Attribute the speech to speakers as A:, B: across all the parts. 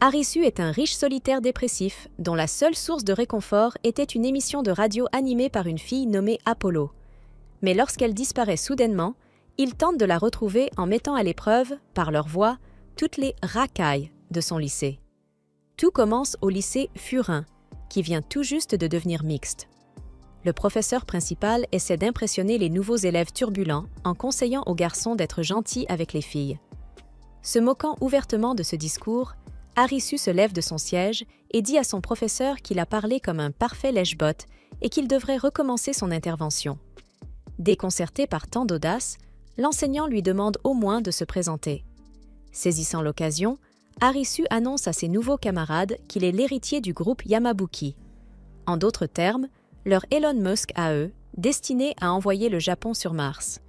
A: Arisu est un riche solitaire dépressif dont la seule source de réconfort était une émission de radio animée par une fille nommée Apollo. Mais lorsqu'elle disparaît soudainement, il tente de la retrouver en mettant à l'épreuve, par leur voix, toutes les racailles de son lycée. Tout commence au lycée Furin, qui vient tout juste de devenir mixte. Le professeur principal essaie d'impressionner les nouveaux élèves turbulents en conseillant aux garçons d'être gentils avec les filles. Se moquant ouvertement de ce discours, Arisu se lève de son siège et dit à son professeur qu'il a parlé comme un parfait lèche-botte et qu'il devrait recommencer son intervention. Déconcerté par tant d'audace, l'enseignant lui demande au moins de se présenter. Saisissant l'occasion, Arisu annonce à ses nouveaux camarades qu'il est l'héritier du groupe Yamabuki. En d'autres termes, leur Elon Musk à eux, destiné à envoyer le Japon sur Mars.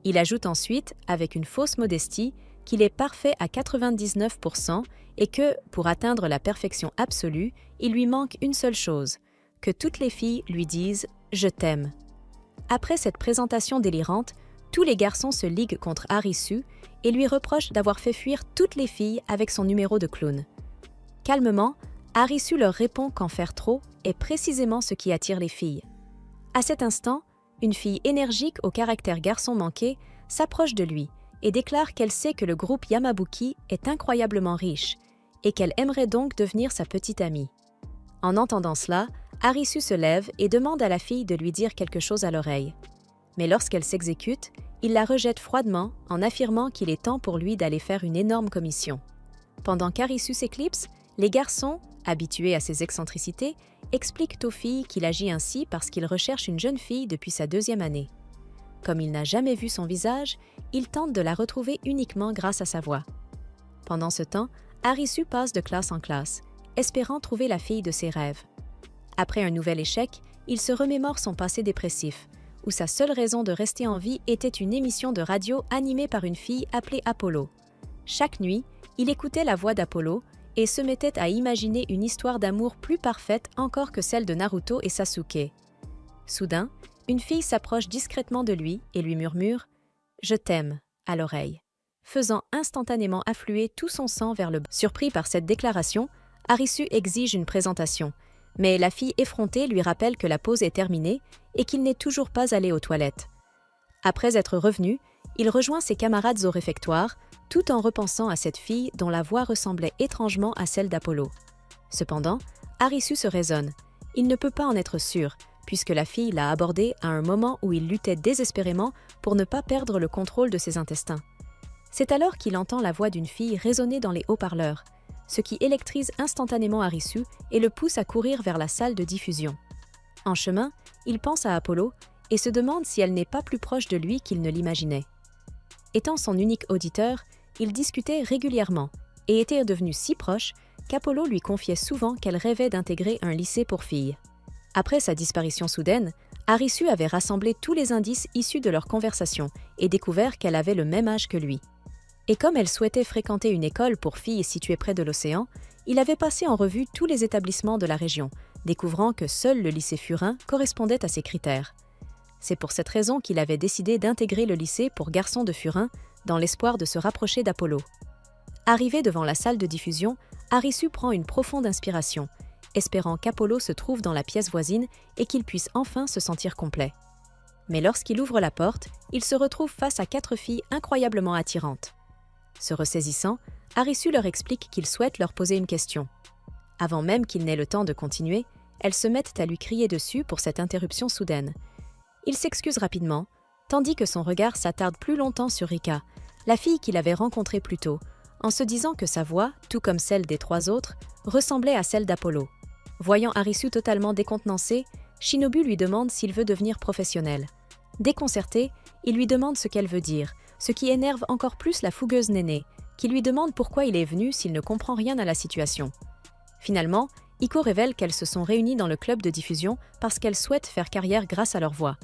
A: Il ajoute ensuite, avec une fausse modestie, qu'il est parfait à 99% et que, pour atteindre la perfection absolue, il lui manque une seule chose, que toutes les filles lui disent « Je t'aime ». Après cette présentation délirante, tous les garçons se liguent contre Arisu et lui reprochent d'avoir fait fuir toutes les filles avec son numéro de clown. Calmement, Arisu leur répond qu'en faire trop est précisément ce qui attire les filles. À cet instant, une fille énergique au caractère garçon manqué s'approche de lui et déclare qu'elle sait que le groupe Yamabuki est incroyablement riche et qu'elle aimerait donc devenir sa petite amie. En entendant cela, Arisu se lève et demande à la fille de lui dire quelque chose à l'oreille. Mais lorsqu'elle s'exécute, il la rejette froidement en affirmant qu'il est temps pour lui d'aller faire une énorme commission. Pendant qu'Arisu s'éclipse, les garçons, habitués à ses excentricités, expliquent aux filles qu'il agit ainsi parce qu'il recherche une jeune fille depuis sa 2e année. Comme il n'a jamais vu son visage, il tente de la retrouver uniquement grâce à sa voix. Pendant ce temps, Arisu passe de classe en classe, espérant trouver la fille de ses rêves. Après un nouvel échec, il se remémore son passé dépressif, où sa seule raison de rester en vie était une émission de radio animée par une fille appelée Apollo. Chaque nuit, il écoutait la voix d'Apollo et se mettait à imaginer une histoire d'amour plus parfaite encore que celle de Naruto et Sasuke. Soudain, une fille s'approche discrètement de lui et lui murmure « Je t'aime » à l'oreille, faisant instantanément affluer tout son sang vers le bas. Surpris par cette déclaration, Arisu exige une présentation, mais la fille effrontée lui rappelle que la pause est terminée et qu'il n'est toujours pas allé aux toilettes. Après être revenu, il rejoint ses camarades au réfectoire, tout en repensant à cette fille dont la voix ressemblait étrangement à celle d'Apollo. Cependant, Arisu se raisonne. Il ne peut pas en être sûr, puisque la fille l'a abordé à un moment où il luttait désespérément pour ne pas perdre le contrôle de ses intestins. C'est alors qu'il entend la voix d'une fille résonner dans les haut-parleurs, ce qui électrise instantanément Arisu et le pousse à courir vers la salle de diffusion. En chemin, il pense à Apollo et se demande si elle n'est pas plus proche de lui qu'il ne l'imaginait. Étant son unique auditeur, ils discutaient régulièrement et étaient devenus si proches qu'Apollo lui confiait souvent qu'elle rêvait d'intégrer un lycée pour filles. Après sa disparition soudaine, Arisu avait rassemblé tous les indices issus de leur conversation et découvert qu'elle avait le même âge que lui. Et comme elle souhaitait fréquenter une école pour filles située près de l'océan, il avait passé en revue tous les établissements de la région, découvrant que seul le lycée Furin correspondait à ses critères. C'est pour cette raison qu'il avait décidé d'intégrer le lycée pour garçons de Furin dans l'espoir de se rapprocher d'Apollo. Arrivé devant la salle de diffusion, Arisu prend une profonde inspiration, espérant qu'Apollo se trouve dans la pièce voisine et qu'il puisse enfin se sentir complet. Mais lorsqu'il ouvre la porte, il se retrouve face à 4 filles incroyablement attirantes. Se ressaisissant, Arisu leur explique qu'il souhaite leur poser une question. Avant même qu'il n'ait le temps de continuer, elles se mettent à lui crier dessus pour cette interruption soudaine. Il s'excuse rapidement, tandis que son regard s'attarde plus longtemps sur Rika, la fille qu'il avait rencontrée plus tôt, en se disant que sa voix, tout comme celle des 3 autres, ressemblait à celle d'Apollo. Voyant Arisu totalement décontenancé, Shinobu lui demande s'il veut devenir professionnel. Déconcerté, il lui demande ce qu'elle veut dire, ce qui énerve encore plus la fougueuse Néné, qui lui demande pourquoi il est venu s'il ne comprend rien à la situation. Finalement, Iko révèle qu'elles se sont réunies dans le club de diffusion parce qu'elles souhaitent faire carrière grâce à leur voix.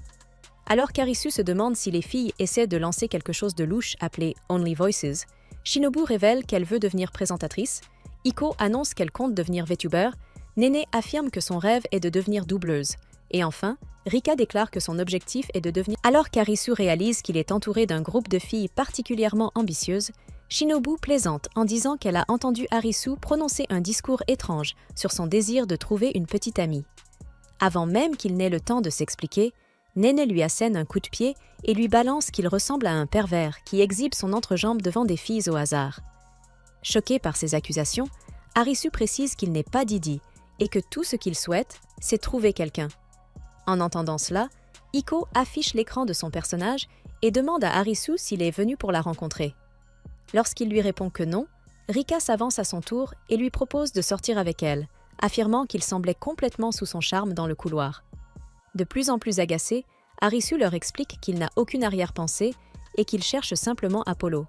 A: Alors qu'Arisu se demande si les filles essaient de lancer quelque chose de louche appelé « Only Voices », Shinobu révèle qu'elle veut devenir présentatrice, Iko annonce qu'elle compte devenir VTuber, Néné affirme que son rêve est de devenir doubleuse, et enfin, Rika déclare que son objectif est de devenir... Alors qu'Arisu réalise qu'il est entouré d'un groupe de filles particulièrement ambitieuses, Shinobu plaisante en disant qu'elle a entendu Arisu prononcer un discours étrange sur son désir de trouver une petite amie. Avant même qu'il n'ait le temps de s'expliquer, Nene lui assène un coup de pied et lui balance qu'il ressemble à un pervers qui exhibe son entrejambe devant des filles au hasard. Choqué par ces accusations, Arisu précise qu'il n'est pas Didi et que tout ce qu'il souhaite, c'est trouver quelqu'un. En entendant cela, Iko affiche l'écran de son personnage et demande à Arisu s'il est venu pour la rencontrer. Lorsqu'il lui répond que non, Rika s'avance à son tour et lui propose de sortir avec elle, affirmant qu'il semblait complètement sous son charme dans le couloir. De plus en plus agacé, Arisu leur explique qu'il n'a aucune arrière-pensée et qu'il cherche simplement Apollo.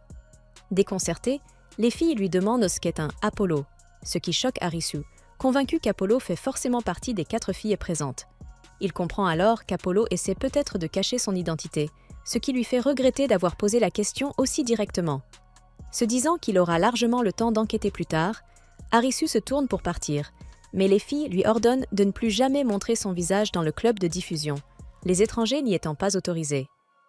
A: Déconcerté, les filles lui demandent ce qu'est un Apollo, ce qui choque Arisu, convaincu qu'Apollo fait forcément partie des 4 filles présentes. Il comprend alors qu'Apollo essaie peut-être de cacher son identité, ce qui lui fait regretter d'avoir posé la question aussi directement. Se disant qu'il aura largement le temps d'enquêter plus tard, Arisu se tourne pour partir, mais les filles lui ordonnent de ne plus jamais montrer son visage dans le club de diffusion, les étrangers n'y étant pas autorisés.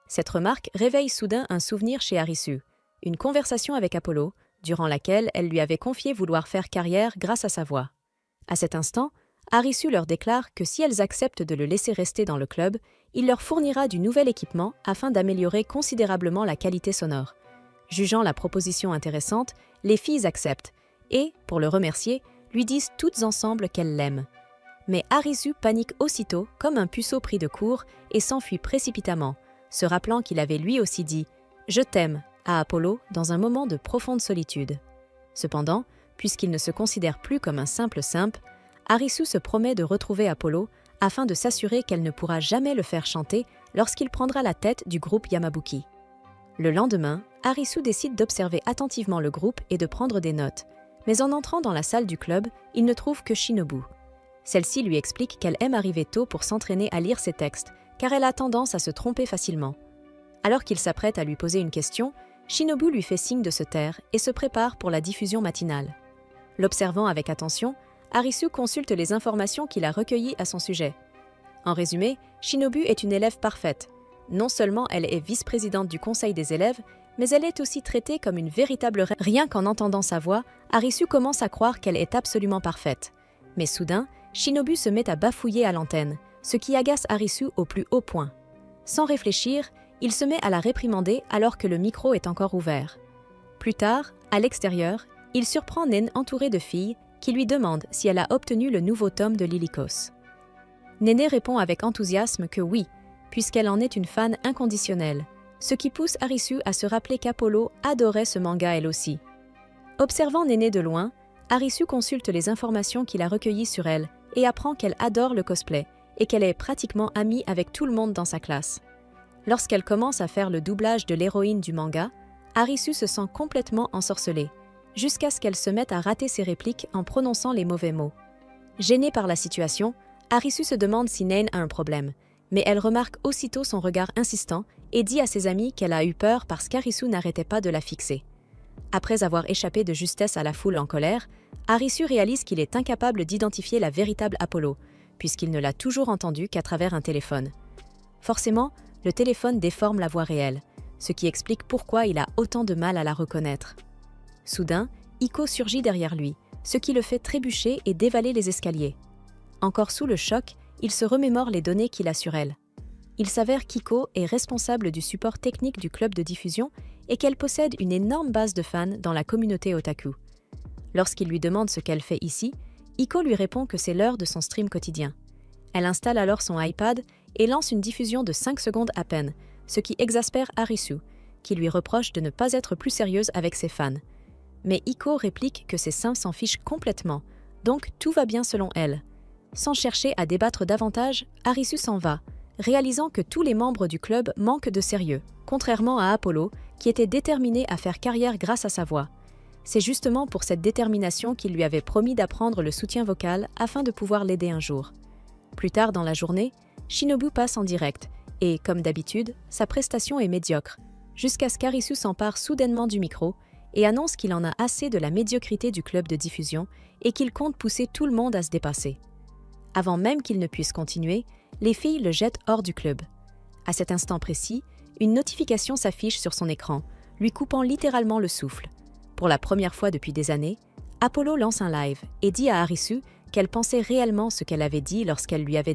A: Cette remarque réveille soudain un souvenir chez Arisu, une conversation avec Apollo, durant laquelle elle lui avait confié vouloir faire carrière grâce à sa voix. À cet instant, Arisu leur déclare que si elles acceptent de le laisser rester dans le club, il leur fournira du nouvel équipement afin d'améliorer considérablement la qualité sonore. Jugeant la proposition intéressante, les filles acceptent et, pour le remercier, lui disent toutes ensemble qu'elles l'aiment. Mais Arisu panique aussitôt comme un puceau pris de court et s'enfuit précipitamment, se rappelant qu'il avait lui aussi dit « Je t'aime » à Apollo dans un moment de profonde solitude. Cependant, puisqu'il ne se considère plus comme un simple simp, Arisu se promet de retrouver Apollo afin de s'assurer qu'elle ne pourra jamais le faire chanter lorsqu'il prendra la tête du groupe Yamabuki. Le lendemain, Arisu décide d'observer attentivement le groupe et de prendre des notes, mais en entrant dans la salle du club, il ne trouve que Shinobu. Celle-ci lui explique qu'elle aime arriver tôt pour s'entraîner à lire ses textes, car elle a tendance à se tromper facilement. Alors qu'il s'apprête à lui poser une question, Shinobu lui fait signe de se taire et se prépare pour la diffusion matinale. L'observant avec attention, Arisu consulte les informations qu'il a recueillies à son sujet. En résumé, Shinobu est une élève parfaite. Non seulement elle est vice-présidente du conseil des élèves, mais elle est aussi traitée comme une véritable reine. Rien qu'en entendant sa voix, Arisu commence à croire qu'elle est absolument parfaite. Mais soudain, Shinobu se met à bafouiller à l'antenne, ce qui agace Arisu au plus haut point. Sans réfléchir, il se met à la réprimander alors que le micro est encore ouvert. Plus tard, à l'extérieur, il surprend Nen entourée de filles qui lui demandent si elle a obtenu le nouveau tome de Lilikos. Nene répond avec enthousiasme que oui, puisqu'elle en est une fan inconditionnelle, ce qui pousse Arisu à se rappeler qu'Apollo adorait ce manga elle aussi. Observant Nene de loin, Arisu consulte les informations qu'il a recueillies sur elle et apprend qu'elle adore le cosplay et qu'elle est pratiquement amie avec tout le monde dans sa classe. Lorsqu'elle commence à faire le doublage de l'héroïne du manga, Arisu se sent complètement ensorcelée, jusqu'à ce qu'elle se mette à rater ses répliques en prononçant les mauvais mots. Gênée par la situation, Arisu se demande si Nain a un problème, mais elle remarque aussitôt son regard insistant et dit à ses amis qu'elle a eu peur parce qu'Arisu n'arrêtait pas de la fixer. Après avoir échappé de justesse à la foule en colère, Arisu réalise qu'il est incapable d'identifier la véritable Apollo, puisqu'il ne l'a toujours entendue qu'à travers un téléphone. Forcément, le téléphone déforme la voix réelle, ce qui explique pourquoi il a autant de mal à la reconnaître. Soudain, Iko surgit derrière lui, ce qui le fait trébucher et dévaler les escaliers. Encore sous le choc, il se remémore les données qu'il a sur elle. Il s'avère qu'Iko est responsable du support technique du club de diffusion et qu'elle possède une énorme base de fans dans la communauté otaku. Lorsqu'il lui demande ce qu'elle fait ici, Iko lui répond que c'est l'heure de son stream quotidien. Elle installe alors son iPad et lance une diffusion de 5 secondes à peine, ce qui exaspère Arisu, qui lui reproche de ne pas être plus sérieuse avec ses fans. Mais Iko réplique que ses seins s'en fichent complètement, donc tout va bien selon elle. Sans chercher à débattre davantage, Arisu s'en va, réalisant que tous les membres du club manquent de sérieux, contrairement à Apollo, qui était déterminé à faire carrière grâce à sa voix. C'est justement pour cette détermination qu'il lui avait promis d'apprendre le soutien vocal afin de pouvoir l'aider un jour. Plus tard dans la journée, Shinobu passe en direct, et, comme d'habitude, sa prestation est médiocre, jusqu'à ce qu'Arisu s'empare soudainement du micro et annonce qu'il en a assez de la médiocrité du club de diffusion et qu'il compte pousser tout le monde à se dépasser. Avant même qu'il ne puisse continuer, les filles le jettent hors du club. À cet instant précis, une notification s'affiche sur son écran, lui coupant littéralement le souffle. Pour la première fois depuis des années, Apollo lance un live et dit à Harisu qu'elle pensait réellement ce qu'elle avait dit lorsqu'elle lui avait